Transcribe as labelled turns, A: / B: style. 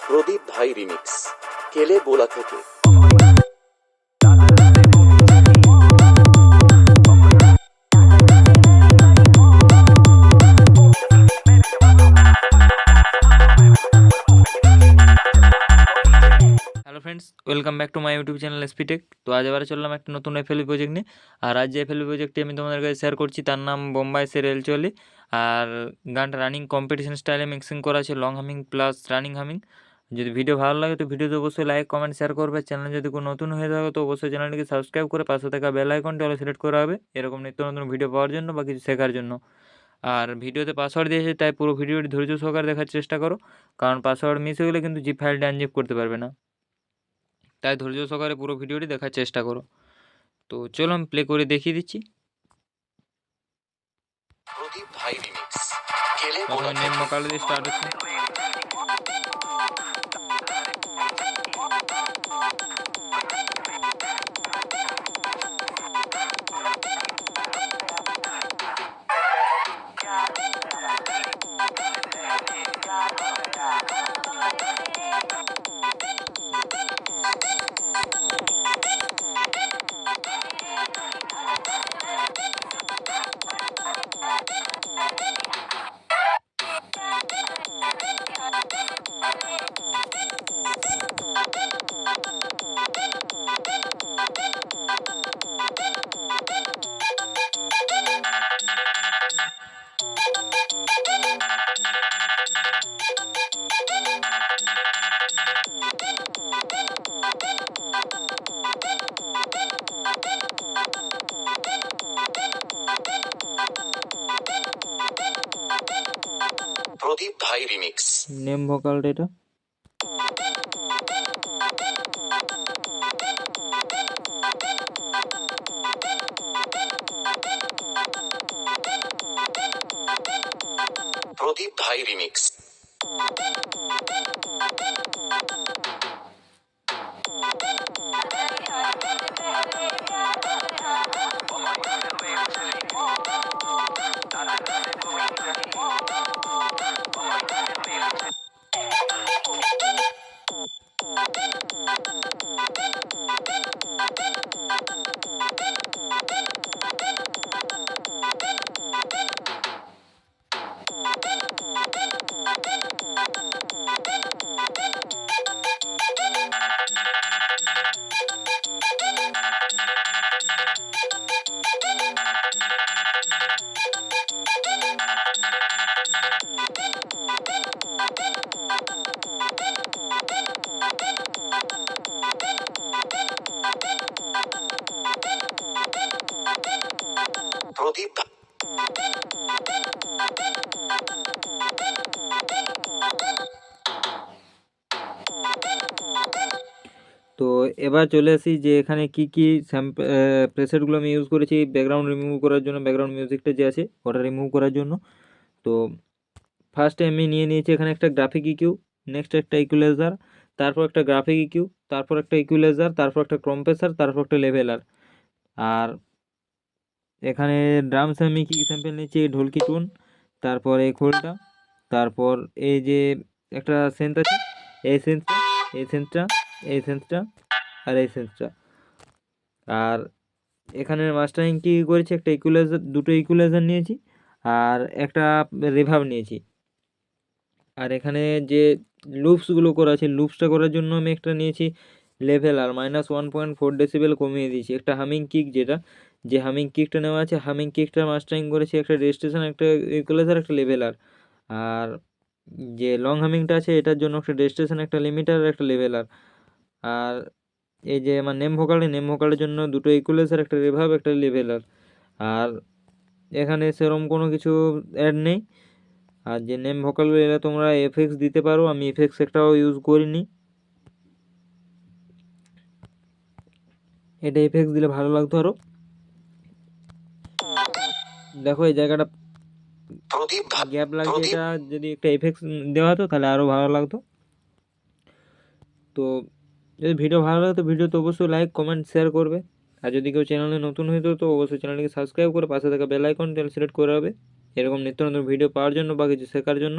A: প্রদীপ ভাই রিমিক্স কেলে বোলা থেকে।
B: Hello friends, welcome back to my YouTube channel SP Tech. তো আজ আবার চললাম একটা নতুন এফএলভি প্রজেক্ট নিয়ে। আর আজ যে এফএলভি প্রজেক্টটি আমি তোমাদের কাছে শেয়ার করছি তার নাম বোম্বাই সে রেল চলে। আর গানটা রানিং কম্পিটিশন স্টাইলে মিক্সিং করা আছে, long humming plus running humming. যদি ভিডিও ভালো লাগে তো ভিডিওতে অবশ্যই লাইক কমেন্ট শেয়ার করবে। চ্যানেল যদি কোনো নতুন হয়ে থাকে তো অবশ্যই চ্যানেলটিকে সাবস্ক্রাইব করে পাশে থাকা বেল আইকনটি অল সিলেক্ট করা হবে এরকম নিত্য নতুন ভিডিও পাওয়ার জন্য বা কিছু শেখার জন্য। আর ভিডিওতে পাসওয়ার্ড দিয়েছে, তাই পুরো ভিডিওটি ধৈর্য সহকারে দেখার চেষ্টা করো, কারণ পাসওয়ার্ড মিস হয়ে গেলে কিন্তু জিপ ফাইলটা আনজিপ করতে পারবে না। তাই ধৈর্য সহকারে পুরো ভিডিওটি দেখার চেষ্টা করো। তো চলো আমি প্লে করে দেখিয়ে দিচ্ছি।
A: প্রদীপ ভাই রিমিক্স কেলে বোলা
B: প্রথমে নেম ভোকাল দিয়ে স্টার্ট হচ্ছে।
A: প্রদীপ ভাই রিমিক্স
B: নেম ভোকালটা এটা।
A: প্রদীপ ভাই রিমিক্স প্রদীপ
B: তো এবার চলে আসি যে এখানে কি কি প্রেসেটগুলো আমি ইউজ করেছি ব্যাকগ্রাউন্ড রিমুভ করার জন্য, ব্যাকগ্রাউন্ড মিউজিকটা যে আছে ওটা রিমুভ করার জন্য। তো ফার্স্টে আমি নিয়ে নিয়েছি এখানে একটা গ্রাফিক ইকিউ, নেক্সট একটা ইকুয়ালাইজার, তারপর একটা গ্রাফিক ইকিউ, তারপর একটা ইকুয়ালাইজার, তারপর একটা কম্প্রেসার, তারপর একটা লেভেলার। আর এখানে ড্রামসে আমি কী স্যাম্পেল নিয়েছি, ঢোলকি টুন, তারপর এই খোলটা, তারপর এই যে একটা সেন্স আছে, এই সেন্সটা, এই সেন্সটা, এই সেন্সটা আর এই সেন্সটা। আর এখানে মাস্টারিং কী করেছি, একটা ইকুয়ালাইজার, দুটো ইকুয়ালাইজার নিয়েছি আর একটা রিভার্ব নিয়েছি। আর এখানে যে লুপসগুলো করা আছে, লুপসটা করার জন্য আমি একটা নিয়েছি লেভেলার, -1.4 ডেসিবেল কমিয়ে দিয়েছি। একটা হামিং কিক, যেটা যে হামিং কিকটা নেওয়া আছে, হামিং কিকটা মাস্টারিং করেছি, একটা রেজিস্ট্রেশন, একটা ইকুয়ালাইজার, একটা লেভেলার। আর যে লং হামিংটা আছে এটার জন্য একটা রেজিস্ট্রেশন, একটা লিমিটার, একটা লেভেলার। আর এই যে আমার নেম ভোকালের জন্য দুটো ইকুয়ালাইজার, একটা রিভার্ব, একটা লেভেলার। আর এখানে সেরকম কোনো কিছু অ্যাড নেই। আর যে নেম ভোকালগুলো এরা তোমরা এফএক্স দিতে পারো, আমি এফএক্স একটাও ইউজ করিনি। এটা এফএক্স দিলে ভালো লাগতো আরও। দেখো এই জায়গাটা
A: প্রদীপ
B: গ্যাপ লাগছে, এটা যদি একটা এফএক্স দেওয়া হতো তাহলে আরও ভালো লাগতো। তো যদি ভিডিও ভালো লাগে তো ভিডিওতে অবশ্যই লাইক কমেন্ট শেয়ার করবে। আর যদি কেউ চ্যানেলে নতুন হইতো তো অবশ্যই চ্যানেলটিকে সাবস্ক্রাইব করে পাশে থাকা বেল আইকনটি সিলেক্ট করে হবে এরকম নিত্য নতুন ভিডিও পাওয়ার জন্য বা কিছু শেখার জন্য।